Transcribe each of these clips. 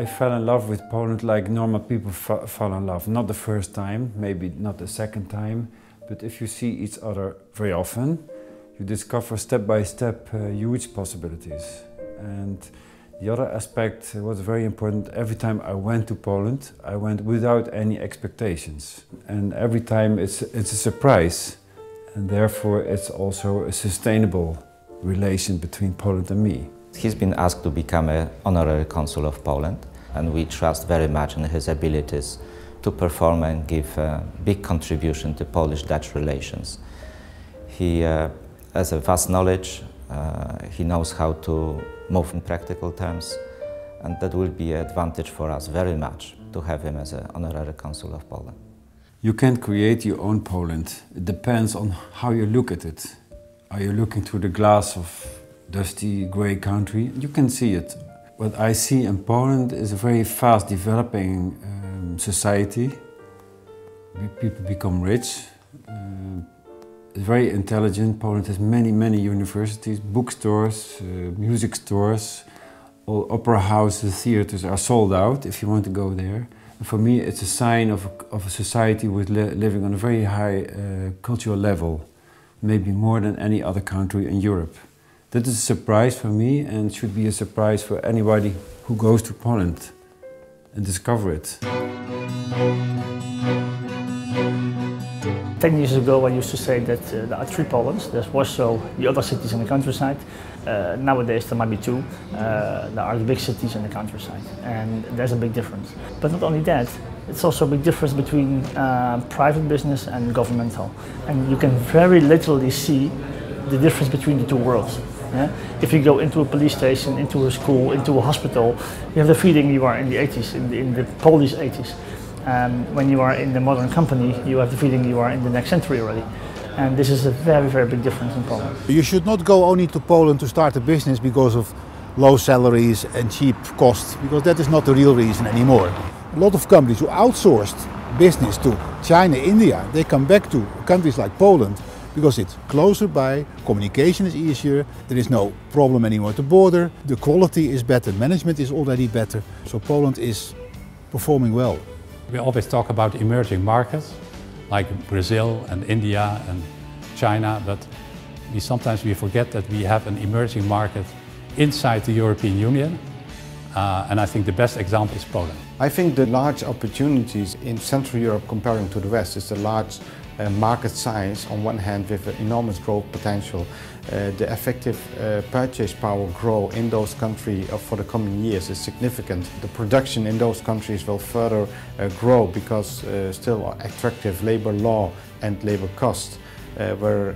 I fell in love with Poland like normal people fall in love. Not the first time, maybe not the second time, but if you see each other very often, you discover step by step huge possibilities. And the other aspect was very important. Every time I went to Poland, I went without any expectations. And every time it's a surprise. And therefore it's also a sustainable relation between Poland and me. He's been asked to become an honorary consul of Poland, and we trust very much in his abilities to perform and give a big contribution to Polish-Dutch relations. He has a vast knowledge, he knows how to move in practical terms, and that will be an advantage for us very much to have him as an honorary consul of Poland. You can create your own Poland. It depends on how you look at it. Are you looking through the glass of dusty, grey country? You can see it. What I see in Poland is a very fast developing society. People become rich. It's very intelligent. Poland has many universities, bookstores, music stores. All opera houses, theaters are sold out if you want to go there. And for me, it's a sign of a society with living on a very high cultural level, maybe more than any other country in Europe. That is a surprise for me and should be a surprise for anybody who goes to Poland and discover it. 10 years ago, I used to say that there are 3 Polands. There's Warsaw, the other cities in the countryside. Nowadays there might be 2. There are the big cities in the countryside, and there's a big difference. But not only that, it's also a big difference between private business and governmental. And you can very literally see the difference between the 2 worlds. Yeah? If you go into a police station, into a school, into a hospital, you have the feeling you are in the 80s, in the Polish 80s. When you are in the modern company, you have the feeling you are in the next century already. And this is a very big difference in Poland. You should not go only to Poland to start a business because of low salaries and cheap costs, because that is not the real reason anymore. A lot of companies who outsourced business to China, India, they come back to countries like Poland because it's closer by, communication is easier, there is no problem anymore at the border, the quality is better, management is already better. So Poland is performing well. We always talk about emerging markets like Brazil and India and China, but sometimes we forget that we have an emerging market inside the European Union, and I think the best example is Poland. I think the large opportunities in Central Europe comparing to the West is the large market size on one hand with enormous growth potential. The effective purchase power growth in those countries for the coming years is significant. The production in those countries will further grow because still attractive labor law and labor costs were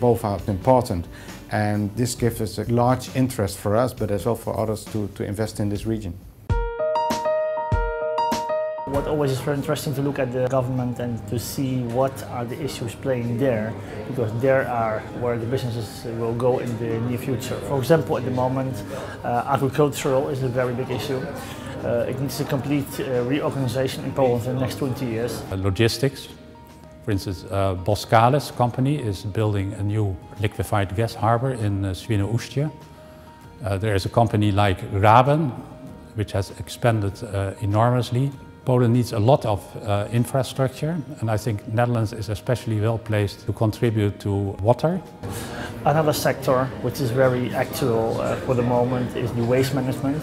both are important. And this gives us a large interest for us, but as well for others to invest in this region. What always is very interesting to look at the government and to see what are the issues playing there, because there are where the businesses will go in the near future. For example, at the moment, agricultural is a very big issue. It needs a complete reorganization in Poland in the next 20 years. Logistics. For instance, Boskalis company is building a new liquefied gas harbor in Świnoujście. There is a company like Raben, which has expanded enormously. Poland needs a lot of infrastructure, and I think Netherlands is especially well placed to contribute to water. Another sector which is very actual for the moment is the waste management.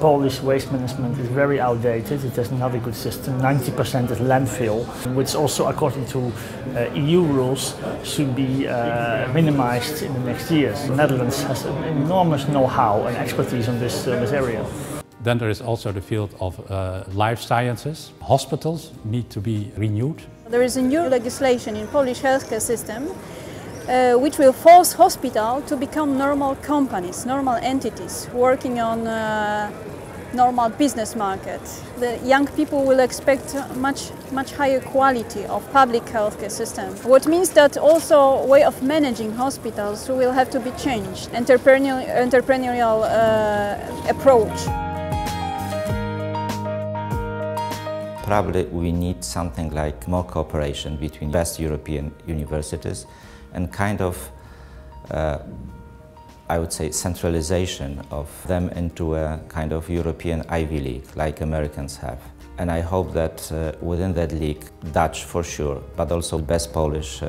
Polish waste management is very outdated. It has not a good system. 90% is landfill, which also, according to EU rules, should be minimized in the next years. The Netherlands has an enormous know-how and expertise on this area. Then there is also the field of life sciences. Hospitals need to be renewed. There is a new legislation in Polish healthcare system which will force hospitals to become normal companies, normal entities working on normal business market. The young people will expect much higher quality of public healthcare system. What means that also way of managing hospitals will have to be changed. Entrepreneurial approach. Probably we need something like more cooperation between West European universities and kind of I would say, centralization of them into a kind of European Ivy League, like Americans have. And I hope that within that league, Dutch for sure, but also best Polish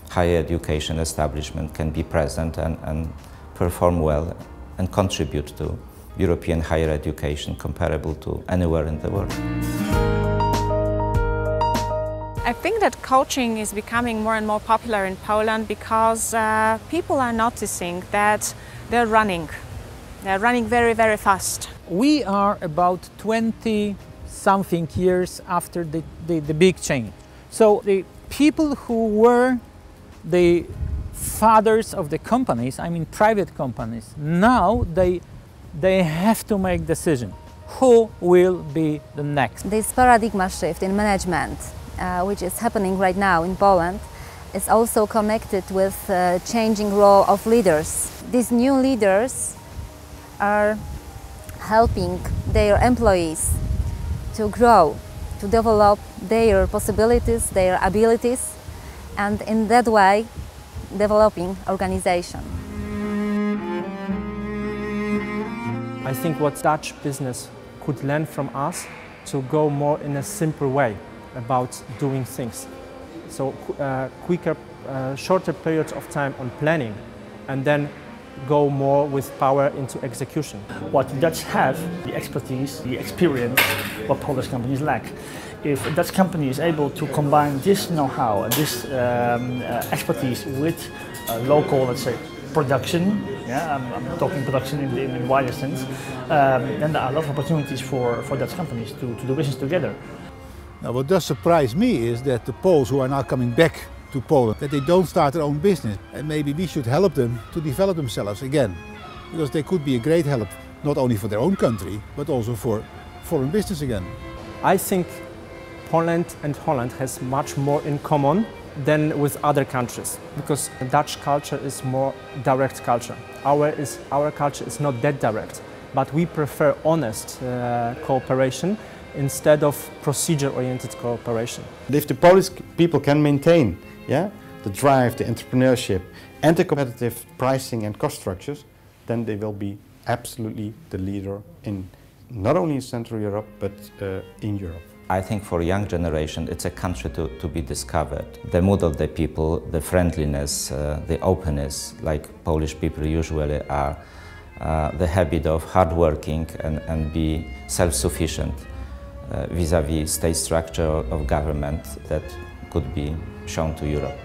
higher education establishment can be present and perform well and contribute to European higher education comparable to anywhere in the world. I think that coaching is becoming more and more popular in Poland because people are noticing that they're running. They're running very, very fast. We are about 20-something years after the big change. So the people who were the fathers of the companies, I mean private companies, now they have to make decision. Who will be the next? This paradigm shift in management, which is happening right now in Poland, is also connected with changing role of leaders. These new leaders are helping their employees to grow, to develop their possibilities, their abilities, and in that way developing organization. I think what Dutch business could learn from us to go more in a simple way about doing things. So quicker, shorter periods of time on planning and then go more with power into execution. What the Dutch have, the expertise, the experience, what Polish companies lack. If a Dutch company is able to combine this know-how and this expertise with local, let's say, production, I'm talking production in the wider sense, then there are a lot of opportunities for Dutch companies to do business together. Now, what does surprise me is that the Poles who are now coming back to Poland, that they don't start their own business, and maybe we should help them to develop themselves again, because they could be a great help, not only for their own country, but also for foreign business again. I think Poland and Holland has much more in common than with other countries, because the Dutch culture is more direct culture. Our culture is not that direct, but we prefer honest cooperation instead of procedure-oriented cooperation. If the Polish people can maintain the drive, the entrepreneurship and the competitive pricing and cost structures, then they will be absolutely the leader in not only in Central Europe but in Europe. I think for young generation it's a country to be discovered. The mood of the people, the friendliness, the openness, like Polish people usually are, the habit of hard working and be self-sufficient vis-à-vis state structure of government that could be shown to Europe.